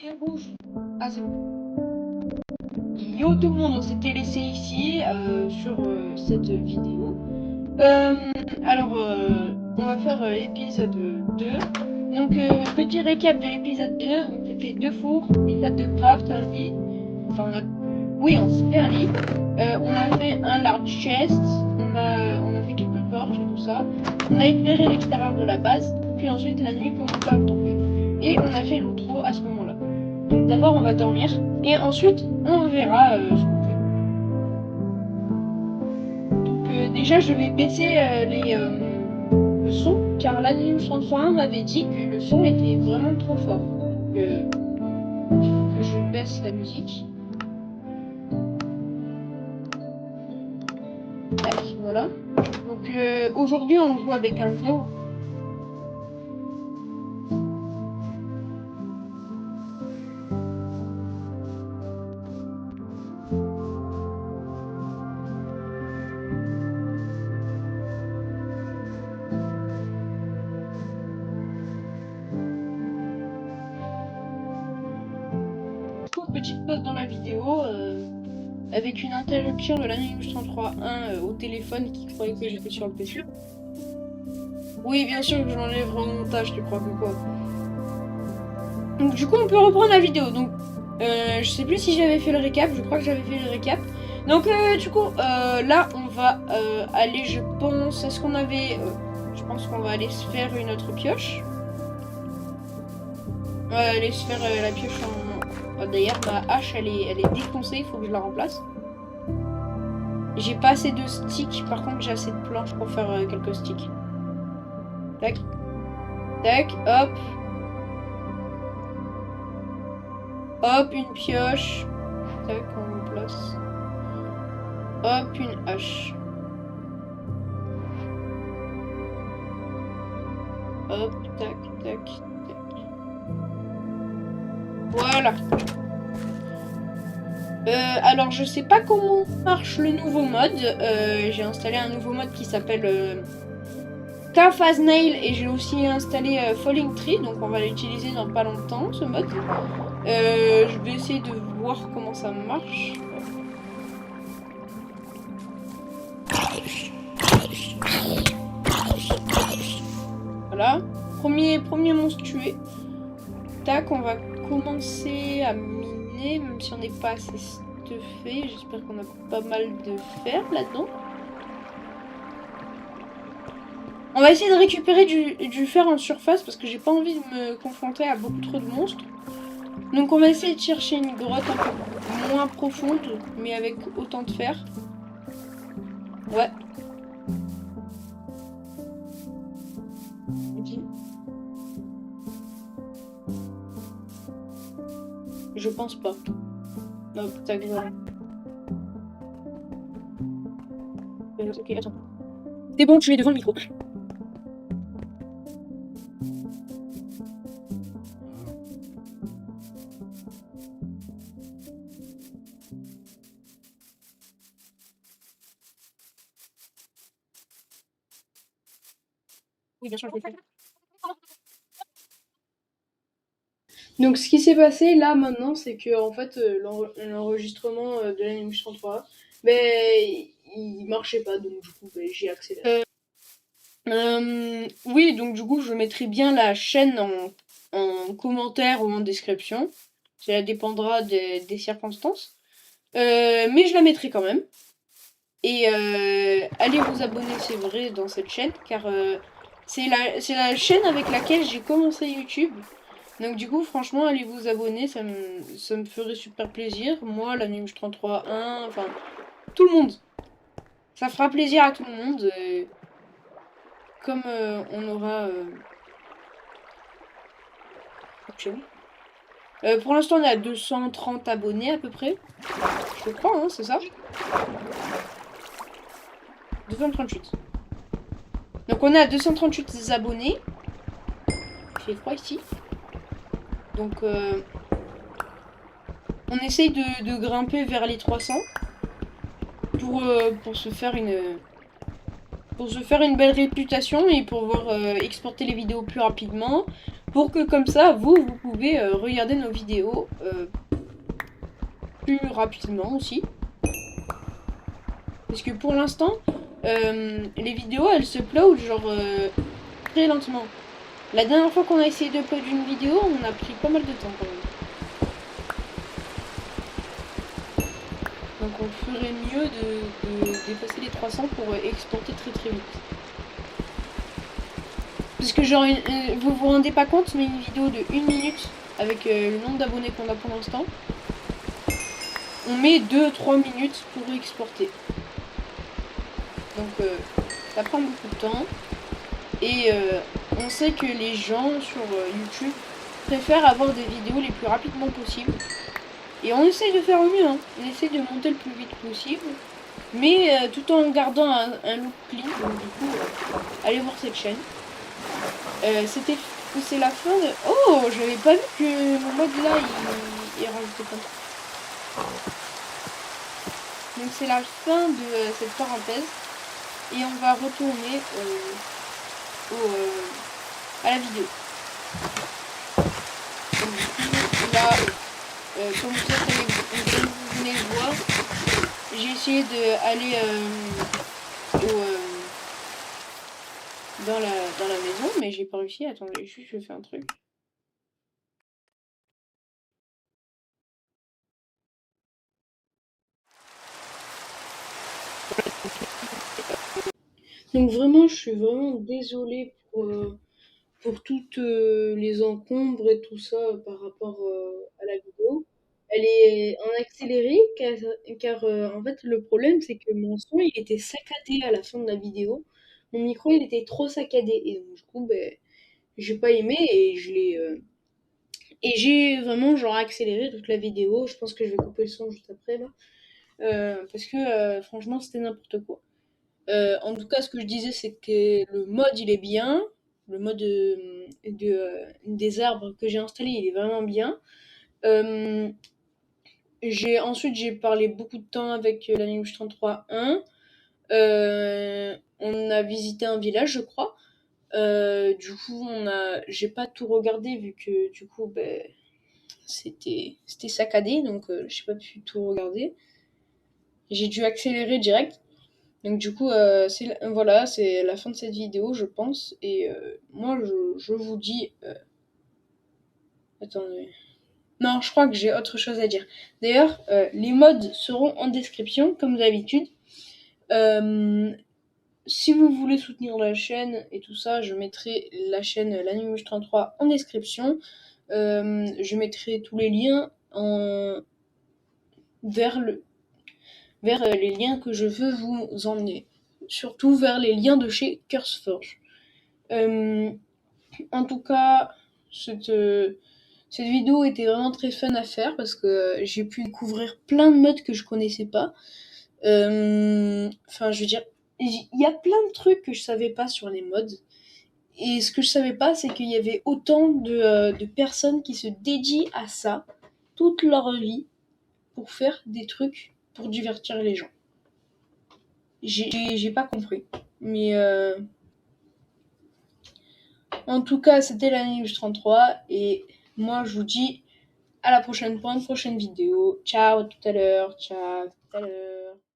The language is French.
Et rouge. Ah, c'est bon. Yo tout le monde, on s'était laissé ici sur cette vidéo. Euh, on va faire épisode 2. Donc, petit récap de l'épisode 2. On s'est fait 2 fours, des tables de craft, un lit. Enfin, oui, on s'est fait un lit. On a fait un large chest. On a fait quelques torches et tout ça. On a éclairé l'extérieur de la base. Puis ensuite, la nuit commence à tomber. Et on a fait l'outro à ce moment-là. Donc, d'abord, on va dormir. Et ensuite, on verra ce qu'on fait. Donc, déjà, je vais baisser le son. Car l'Anime 103.1 m'avait dit que le son était vraiment trop fort. Donc, que je baisse la musique. Tac, voilà. Donc aujourd'hui on joue avec un gros. Petite pause dans la vidéo avec une interruption de l'Anime 103.1 au téléphone qui croyait que j'étais sur le PC. Oui, bien sûr que j'enlèverai au montage, tu crois que quoi. Donc du coup on peut reprendre la vidéo. Donc je sais plus si j'avais fait le récap, je crois que j'avais fait le récap. Donc du coup là on va aller, je pense, à ce qu'on avait... je pense qu'on va aller se faire une autre pioche. On va aller se faire la pioche en... D'ailleurs ma hache elle est défoncée, il faut que je la remplace. J'ai pas assez de sticks, par contre j'ai assez de planches pour faire quelques sticks. Tac. Tac, hop. Hop, une pioche. Tac, on remplace. Hop, une hache. Hop, tac, tac, tac. Voilà. Alors je sais pas comment marche le nouveau mode. J'ai installé un nouveau mode qui s'appelle Calf as Nail et j'ai aussi installé Falling Tree, donc on va l'utiliser dans pas longtemps ce mode. Je vais essayer de voir comment ça marche. Voilà, premier monstre tué. Tac, on va commencer à miner, même si on n'est pas assez stuffé. J'espère qu'on a pas mal de fer là-dedans. On va essayer de récupérer du fer en surface parce que j'ai pas envie de me confronter à beaucoup trop de monstres. Donc on va essayer de chercher une grotte un peu moins profonde, mais avec autant de fer. Ouais. Je pense pas. Non, tac, voilà. Ok, attends. C'est bon, tu es devant le micro. Oui, bien sûr, je vais le faire. Donc ce qui s'est passé là maintenant, c'est que en fait l'enregistrement de l'Anime 103, il marchait pas, donc du coup j'ai accéléré. Oui, donc du coup je mettrai bien la chaîne en commentaire ou en description. Cela dépendra des circonstances. Mais je la mettrai quand même. Et allez vous abonner, c'est vrai, dans cette chaîne, car c'est la chaîne avec laquelle j'ai commencé YouTube. Donc du coup, franchement, allez vous abonner, ça me ferait super plaisir. Moi, l'Anime 33.1, enfin, tout le monde. Ça fera plaisir à tout le monde. Comme on aura... pour l'instant, on est à 230 abonnés à peu près. Je crois, hein, c'est ça 238. Donc on est à 238 abonnés. Il fait froid ici. Donc on essaye de grimper vers les 300 pour se faire une belle réputation et pour pouvoir exporter les vidéos plus rapidement. pour que comme ça, vous pouvez regarder nos vidéos plus rapidement aussi. Parce que pour l'instant, les vidéos, elles se uploadent genre très lentement. La dernière fois qu'on a essayé d'upload une vidéo, on a pris pas mal de temps quand même. Donc on ferait mieux de dépasser les 300 pour exporter très très vite. Parce que genre, vous vous rendez pas compte, mais une vidéo de 1 minute avec le nombre d'abonnés qu'on a pour l'instant, on met 2-3 minutes pour exporter. Donc ça prend beaucoup de temps. Et on sait que les gens sur YouTube préfèrent avoir des vidéos les plus rapidement possible. Et on essaye de faire au mieux, hein. On essaye de monter le plus vite possible. Mais tout en gardant un look clean. Donc du coup, allez voir cette chaîne. C'est la fin de... Oh, j'avais pas vu que mon mode là, il rajoutait plein de trucs. Donc c'est la fin de cette parenthèse. Et on va retourner à la vidéo. Donc du coup, là, comme vous venez le voir, j'ai essayé d'aller dans la maison, mais j'ai pas réussi. Attendez, juste je fais un truc. Donc vraiment, je suis vraiment désolée pour toutes les encombres et tout ça par rapport à la vidéo. Elle est en accéléré car en fait le problème c'est que mon son il était saccadé à la fin de la vidéo. Mon micro il était trop saccadé et donc, du coup ben, j'ai pas aimé et je l'ai et j'ai vraiment genre accéléré toute la vidéo. Je pense que je vais couper le son juste après là parce que franchement c'était n'importe quoi. En tout cas, ce que je disais, c'est que le mode, il est bien. Le mode des arbres que j'ai installé, il est vraiment bien. Euh, ensuite, j'ai parlé beaucoup de temps avec l'Animus 33.1. On a visité un village, je crois. Du coup, j'ai pas tout regardé vu que du coup, ben, c'était saccadé, donc j'ai pas pu tout regarder. J'ai dû accélérer direct. Donc du coup, voilà, c'est la fin de cette vidéo, je pense. Et moi, je vous dis... attendez. Non, je crois que j'ai autre chose à dire. D'ailleurs, les mods seront en description, comme d'habitude. Euh, Si vous voulez soutenir la chaîne et tout ça, je mettrai la chaîne L'Animus33 en description. Je mettrai tous les liens vers les liens que je veux vous emmener. Surtout vers les liens de chez CurseForge. En tout cas, cette vidéo était vraiment très fun à faire parce que j'ai pu découvrir plein de modes que je connaissais pas. Enfin, je veux dire, il y a plein de trucs que je savais pas sur les mods. Et ce que je savais pas, c'est qu'il y avait autant de personnes qui se dédient à ça toute leur vie pour faire des trucs pour divertir les gens. J'ai pas compris. Mais en tout cas, c'était l'Animus 33 et moi je vous dis à la prochaine pour une prochaine vidéo. Ciao, à tout à l'heure. Ciao, à tout à l'heure.